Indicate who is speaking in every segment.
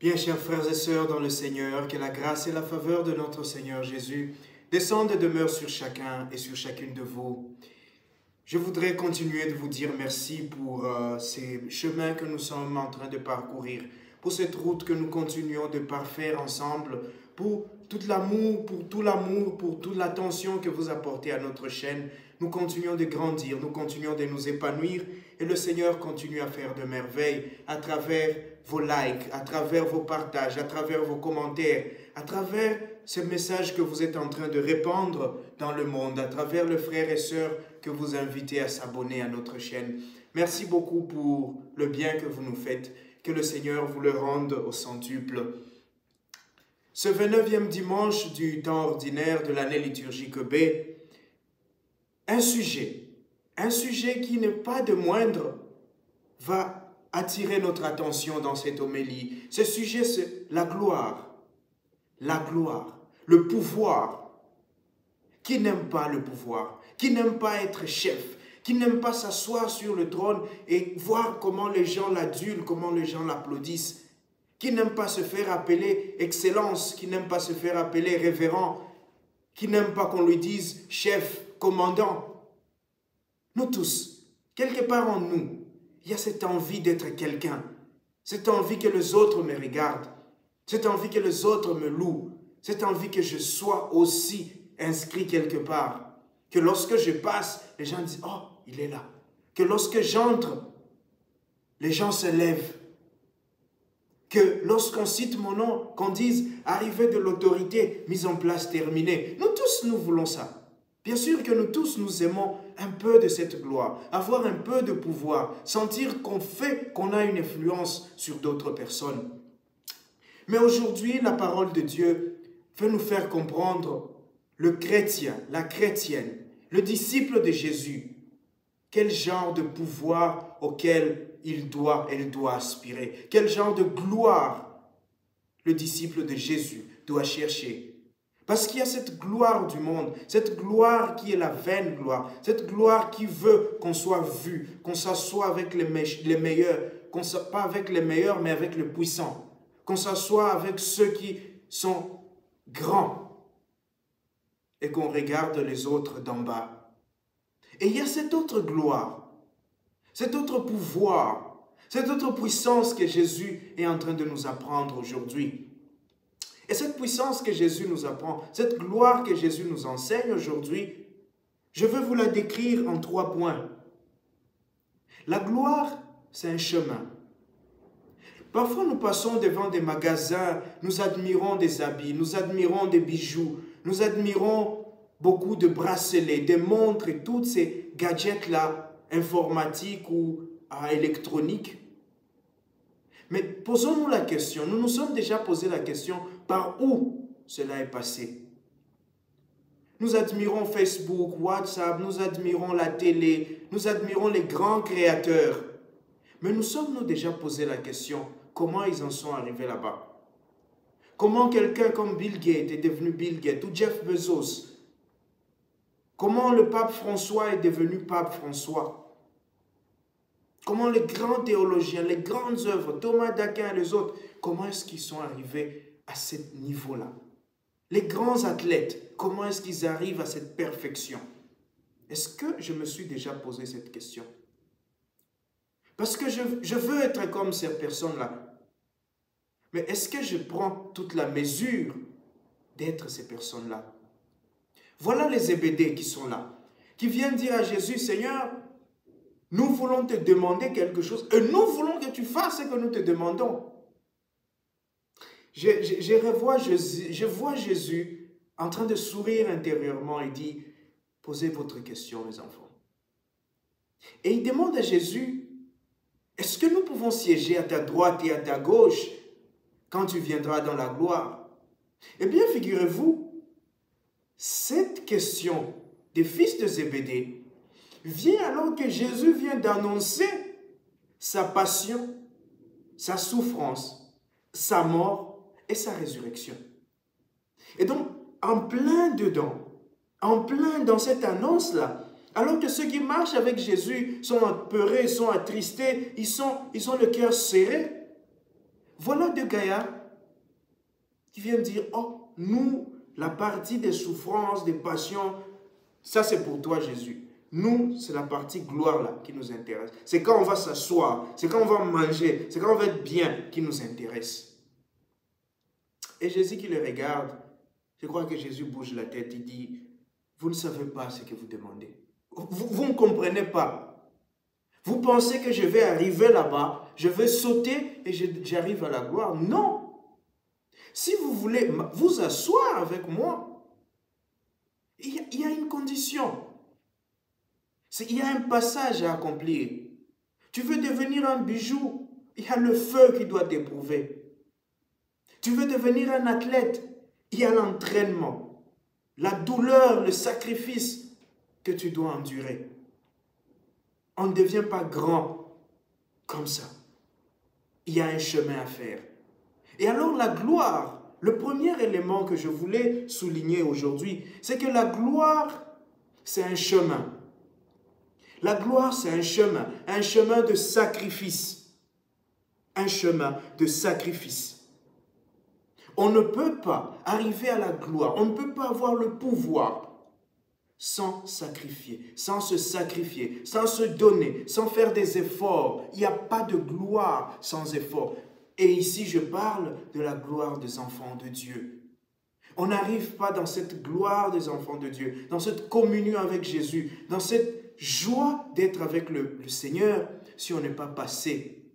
Speaker 1: Bien, chers frères et sœurs dans le Seigneur, que la grâce et la faveur de notre Seigneur Jésus descendent et demeurent sur chacun et sur chacune de vous. Je voudrais continuer de vous dire merci pour ces chemins que nous sommes en train de parcourir, pour cette route que nous continuons de parfaire ensemble, pour tout l'amour, pour toute l'attention que vous apportez à notre chaîne. Nous continuons de grandir, nous continuons de nous épanouir et le Seigneur continue à faire de merveilles à travers vos likes, à travers vos partages, à travers vos commentaires, à travers ce message que vous êtes en train de répandre dans le monde, à travers les frères et sœurs que vous invitez à s'abonner à notre chaîne. Merci beaucoup pour le bien que vous nous faites. Que le Seigneur vous le rende au centuple. Ce 29e dimanche du temps ordinaire de l'année liturgique B, un sujet qui n'est pas de moindre, va attirer notre attention dans cette homélie. Ce sujet, c'est la gloire, le pouvoir. Qui n'aime pas le pouvoir? Qui n'aime pas être chef? Qui n'aime pas s'asseoir sur le trône et voir comment les gens l'adulent, comment les gens l'applaudissent? Qui n'aime pas se faire appeler excellence? Qui n'aime pas se faire appeler révérend? Qui n'aime pas qu'on lui dise chef, commandant? Nous tous, quelque part en nous, il y a cette envie d'être quelqu'un, cette envie que les autres me regardent, cette envie que les autres me louent, cette envie que je sois aussi inscrit quelque part, que lorsque je passe, les gens disent « Oh, il est là », que lorsque j'entre, les gens se lèvent, que lorsqu'on cite mon nom, qu'on dise « Arrivée de l'autorité, mise en place, terminée ». Nous tous, nous voulons ça. Bien sûr que nous tous, nous aimons un peu de cette gloire, avoir un peu de pouvoir, sentir qu'on a une influence sur d'autres personnes. Mais aujourd'hui, la parole de Dieu veut nous faire comprendre le chrétien, la chrétienne, le disciple de Jésus, quel genre de pouvoir auquel elle doit aspirer, quel genre de gloire le disciple de Jésus doit chercher. Parce qu'il y a cette gloire du monde, cette gloire qui est la vaine gloire, cette gloire qui veut qu'on soit vu, qu'on s'assoie avec les meilleurs, pas avec les meilleurs, mais avec les puissants, qu'on s'assoie avec ceux qui sont grands et qu'on regarde les autres d'en bas. Et il y a cette autre gloire, cet autre pouvoir, cette autre puissance que Jésus est en train de nous apprendre aujourd'hui. Et cette puissance que Jésus nous apprend, cette gloire que Jésus nous enseigne aujourd'hui, je veux vous la décrire en 3 points. La gloire, c'est un chemin. Parfois, nous passons devant des magasins, nous admirons des habits, nous admirons des bijoux, nous admirons beaucoup de bracelets, des montres et tous ces gadgets-là, informatiques ou électroniques. Mais posons-nous la question, nous nous sommes déjà posé la question, par où cela est passé? Nous admirons Facebook, WhatsApp, nous admirons la télé, nous admirons les grands créateurs. Mais nous sommes-nous déjà posé la question, comment ils en sont arrivés là-bas? Comment quelqu'un comme Bill Gates est devenu Bill Gates ou Jeff Bezos? Comment le pape François est devenu pape François? Comment les grands théologiens, les grandes œuvres, Thomas d'Aquin et les autres, comment est-ce qu'ils sont arrivés à ce niveau-là? Les grands athlètes, comment est-ce qu'ils arrivent à cette perfection? Est-ce que je me suis déjà posé cette question? Parce que je veux être comme ces personnes-là. Mais est-ce que je prends toute la mesure d'être ces personnes-là? Voilà les Zébédées qui sont là, qui viennent dire à Jésus, Seigneur, nous voulons te demander quelque chose et nous voulons que tu fasses ce que nous te demandons. Je vois Jésus en train de sourire intérieurement et dit, posez votre question les enfants. Et il demande à Jésus, est-ce que nous pouvons siéger à ta droite et à ta gauche quand tu viendras dans la gloire? Eh bien, figurez-vous, cette question des fils de Zébédée vient alors que Jésus vient d'annoncer sa passion, sa souffrance, sa mort et sa résurrection. Et donc, en plein dedans, en plein dans cette annonce-là, alors que ceux qui marchent avec Jésus sont apeurés, sont attristés, ils ont le cœur serré, Voilà deux gaillards qui viennent dire, oh, nous, la partie des souffrances, des passions, ça c'est pour toi Jésus. Nous, c'est la partie gloire là qui nous intéresse. C'est quand on va s'asseoir, c'est quand on va manger, c'est quand on va être bien qui nous intéresse. Et Jésus qui les regarde, je crois que Jésus bouge la tête, il dit, vous ne savez pas ce que vous demandez. Vous ne comprenez pas. Vous pensez que je vais arriver là-bas, je vais sauter et j'arrive à la gloire. Non. Si vous voulez vous asseoir avec moi, il y a une condition. Il y a un passage à accomplir. Tu veux devenir un bijou, il y a le feu qui doit t'éprouver. Tu veux devenir un athlète, il y a l'entraînement, la douleur, le sacrifice que tu dois endurer. On ne devient pas grand comme ça. Il y a un chemin à faire. Et alors la gloire, le premier élément que je voulais souligner aujourd'hui, c'est que la gloire, c'est un chemin. La gloire, c'est un chemin de sacrifice. Un chemin de sacrifice. On ne peut pas arriver à la gloire, on ne peut pas avoir le pouvoir sans sacrifier, sans se sacrifier, sans se donner, sans faire des efforts. Il n'y a pas de gloire sans effort. Et ici, je parle de la gloire des enfants de Dieu. On n'arrive pas dans cette gloire des enfants de Dieu, dans cette communion avec Jésus, dans cette joie d'être avec le Seigneur, si on n'est pas passé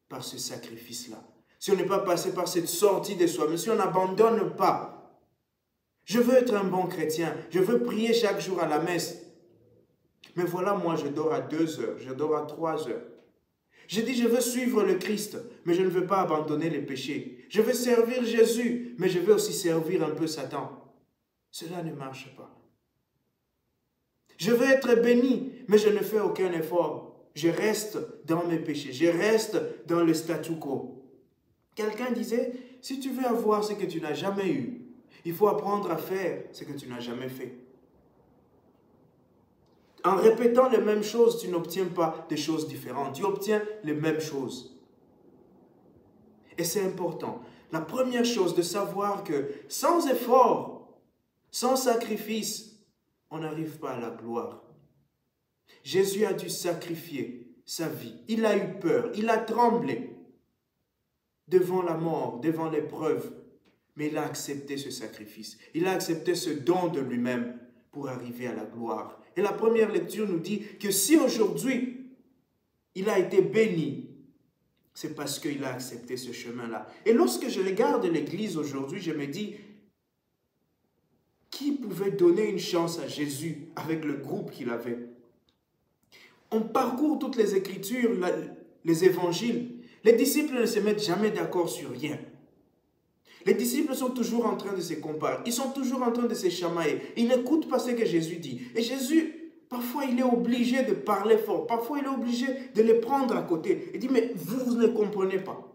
Speaker 1: par ce sacrifice-là. Si on n'est pas passé par cette sortie de soi-même, si on n'abandonne pas. Je veux être un bon chrétien, je veux prier chaque jour à la messe. Mais voilà, moi, je dors à 2 heures, je dors à 3 heures. Je dis, je veux suivre le Christ, mais je ne veux pas abandonner les péchés. Je veux servir Jésus, mais je veux aussi servir un peu Satan. Cela ne marche pas. Je veux être béni, mais je ne fais aucun effort. Je reste dans mes péchés, je reste dans le statu quo. Quelqu'un disait, si tu veux avoir ce que tu n'as jamais eu, il faut apprendre à faire ce que tu n'as jamais fait. En répétant les mêmes choses, tu n'obtiens pas des choses différentes. Tu obtiens les mêmes choses. Et c'est important. La première chose de savoir que sans effort, sans sacrifice, on n'arrive pas à la gloire. Jésus a dû sacrifier sa vie. Il a eu peur, il a tremblé devant la mort, devant l'épreuve. Mais il a accepté ce sacrifice. Il a accepté ce don de lui-même pour arriver à la gloire. Et la première lecture nous dit que si aujourd'hui, il a été béni, c'est parce qu'il a accepté ce chemin-là. Et lorsque je regarde l'Église aujourd'hui, je me dis, qui pouvait donner une chance à Jésus avec le groupe qu'il avait? On parcourt toutes les Écritures, les évangiles. Les disciples ne se mettent jamais d'accord sur rien. Les disciples sont toujours en train de se comparer. Ils sont toujours en train de se chamailler. Ils n'écoutent pas ce que Jésus dit. Et Jésus, parfois, il est obligé de parler fort. Parfois, il est obligé de les prendre à côté. Il dit, mais vous ne comprenez pas.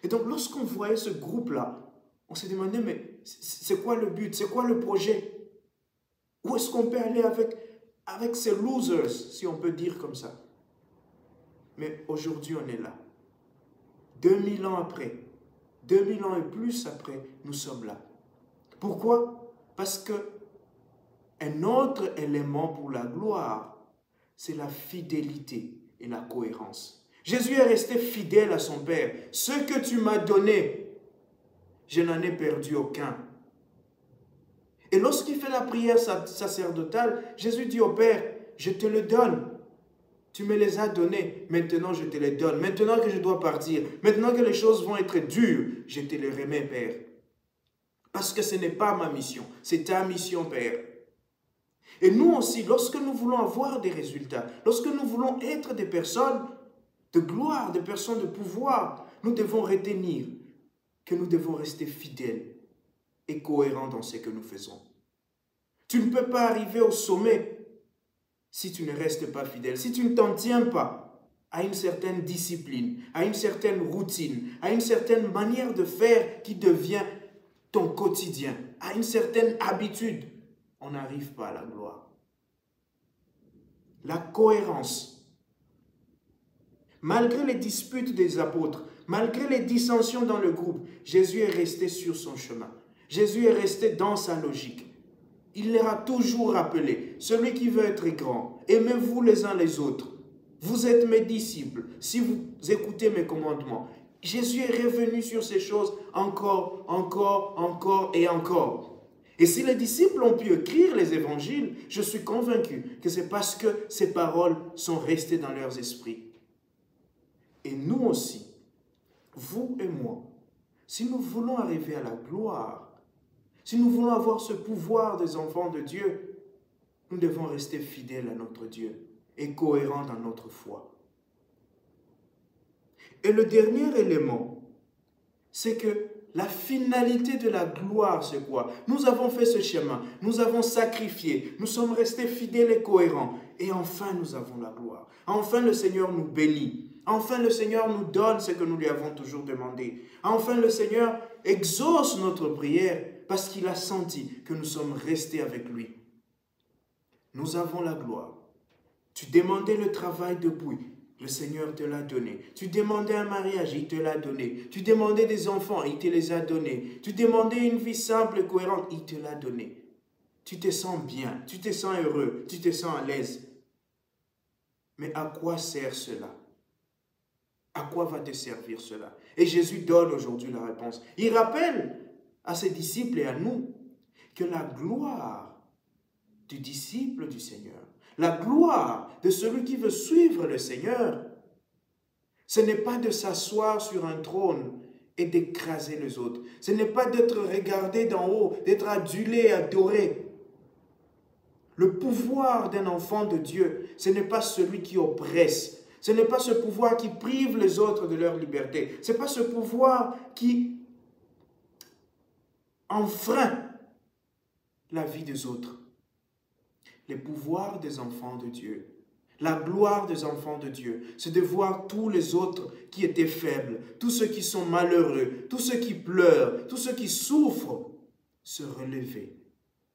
Speaker 1: Et donc, lorsqu'on voyait ce groupe-là, on se demandait, mais c'est quoi le but? C'est quoi le projet? Où est-ce qu'on peut aller avec ces losers, si on peut dire comme ça? Mais aujourd'hui, on est là. 2000 ans après, 2000 ans et plus après, nous sommes là. Pourquoi? Parce que un autre élément pour la gloire, c'est la fidélité et la cohérence. Jésus est resté fidèle à son Père. Ce que tu m'as donné, je n'en ai perdu aucun. Et lorsqu'il fait la prière sacerdotale, Jésus dit au Père, je te le donne. Tu me les as donnés, maintenant je te les donne. Maintenant que je dois partir, maintenant que les choses vont être dures, je te les remets, Père. Parce que ce n'est pas ma mission, c'est ta mission, Père. Et nous aussi, lorsque nous voulons avoir des résultats, lorsque nous voulons être des personnes de gloire, des personnes de pouvoir, nous devons retenir que nous devons rester fidèles et cohérents dans ce que nous faisons. Tu ne peux pas arriver au sommet si tu ne restes pas fidèle, si tu ne t'en tiens pas à une certaine discipline, à une certaine routine, à une certaine manière de faire qui devient ton quotidien, à une certaine habitude, on n'arrive pas à la gloire. La cohérence. Malgré les disputes des apôtres, Malgré les dissensions dans le groupe, Jésus est resté sur son chemin. Jésus est resté dans sa logique. Il leur a toujours rappelé, celui qui veut être grand, aimez-vous les uns les autres. Vous êtes mes disciples si vous écoutez mes commandements. Jésus est revenu sur ces choses encore et encore. Et si les disciples ont pu écrire les évangiles, je suis convaincu que c'est parce que ces paroles sont restées dans leurs esprits. Et nous aussi, vous et moi, si nous voulons arriver à la gloire, si nous voulons avoir ce pouvoir des enfants de Dieu, nous devons rester fidèles à notre Dieu et cohérents dans notre foi. Et le dernier élément, c'est que la finalité de la gloire, c'est quoi? Nous avons fait ce chemin, nous avons sacrifié, nous sommes restés fidèles et cohérents. Et enfin, nous avons la gloire. Enfin, le Seigneur nous bénit. Enfin, le Seigneur nous donne ce que nous lui avons toujours demandé. Enfin, le Seigneur exauce notre prière parce qu'il a senti que nous sommes restés avec lui. Nous avons la gloire. Tu demandais le travail debout, le Seigneur te l'a donné. Tu demandais un mariage, il te l'a donné. Tu demandais des enfants, il te les a donnés. Tu demandais une vie simple et cohérente, il te l'a donné. Tu te sens bien, tu te sens heureux, tu te sens à l'aise. Mais à quoi sert cela? À quoi va te servir cela? Et Jésus donne aujourd'hui la réponse. Il rappelle à ses disciples et à nous que la gloire du disciple du Seigneur, la gloire de celui qui veut suivre le Seigneur, ce n'est pas de s'asseoir sur un trône et d'écraser les autres. Ce n'est pas d'être regardé d'en haut, d'être adulé, adoré. Le pouvoir d'un enfant de Dieu, ce n'est pas celui qui oppresse. Ce n'est pas ce pouvoir qui prive les autres de leur liberté. Ce n'est pas ce pouvoir qui enfreint la vie des autres. Les pouvoirs des enfants de Dieu, la gloire des enfants de Dieu, c'est de voir tous les autres qui étaient faibles, tous ceux qui sont malheureux, tous ceux qui pleurent, tous ceux qui souffrent, se relever,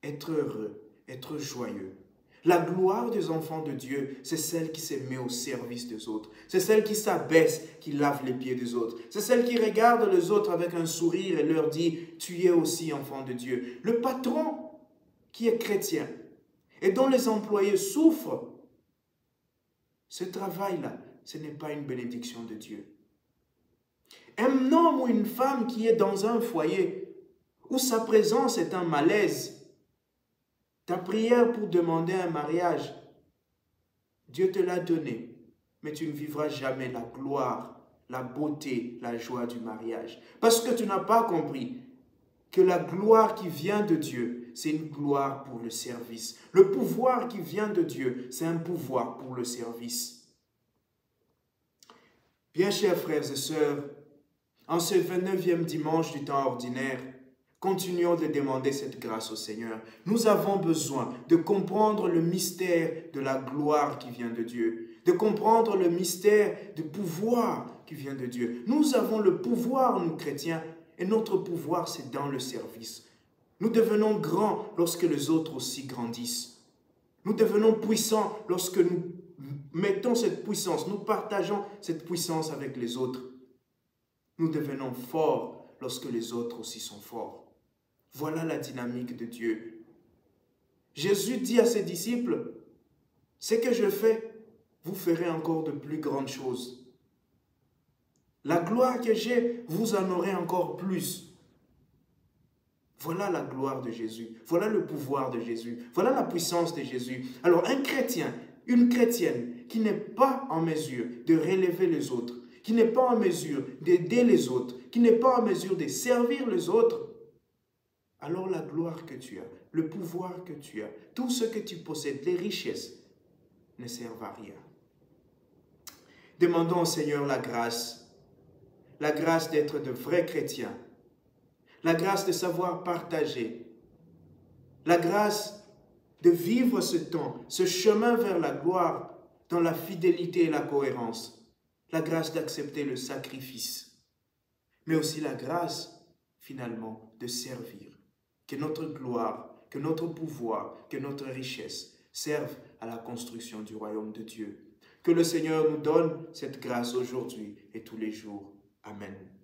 Speaker 1: être heureux, être joyeux. La gloire des enfants de Dieu, c'est celle qui se met au service des autres. C'est celle qui s'abaisse, qui lave les pieds des autres. C'est celle qui regarde les autres avec un sourire et leur dit « Tu es aussi enfant de Dieu ». Le patron qui est chrétien et dont les employés souffrent, ce travail-là, ce n'est pas une bénédiction de Dieu. Un homme ou une femme qui est dans un foyer où sa présence est un malaise, ta prière pour demander un mariage, Dieu te l'a donné, mais tu ne vivras jamais la gloire, la beauté, la joie du mariage. Parce que tu n'as pas compris que la gloire qui vient de Dieu, c'est une gloire pour le service. Le pouvoir qui vient de Dieu, c'est un pouvoir pour le service. Bien chers frères et sœurs, en ce 29e dimanche du temps ordinaire, continuons de demander cette grâce au Seigneur. Nous avons besoin de comprendre le mystère de la gloire qui vient de Dieu, de comprendre le mystère du pouvoir qui vient de Dieu. Nous avons le pouvoir, nous chrétiens, et notre pouvoir, c'est dans le service. Nous devenons grands lorsque les autres aussi grandissent. Nous devenons puissants lorsque nous mettons cette puissance, nous partageons cette puissance avec les autres. Nous devenons forts lorsque les autres aussi sont forts. Voilà la dynamique de Dieu. Jésus dit à ses disciples, « Ce que je fais, vous ferez encore de plus grandes choses. La gloire que j'ai, vous en aurez encore plus. » Voilà la gloire de Jésus. Voilà le pouvoir de Jésus. Voilà la puissance de Jésus. Alors un chrétien, une chrétienne qui n'est pas en mesure de relever les autres, qui n'est pas en mesure d'aider les autres, qui n'est pas en mesure de servir les autres, alors la gloire que tu as, le pouvoir que tu as, tout ce que tu possèdes, les richesses, ne servent à rien. Demandons au Seigneur la grâce d'être de vrais chrétiens, la grâce de savoir partager, la grâce de vivre ce temps, ce chemin vers la gloire dans la fidélité et la cohérence, la grâce d'accepter le sacrifice, mais aussi la grâce, finalement, de servir. Que notre gloire, que notre pouvoir, que notre richesse servent à la construction du royaume de Dieu. Que le Seigneur nous donne cette grâce aujourd'hui et tous les jours. Amen.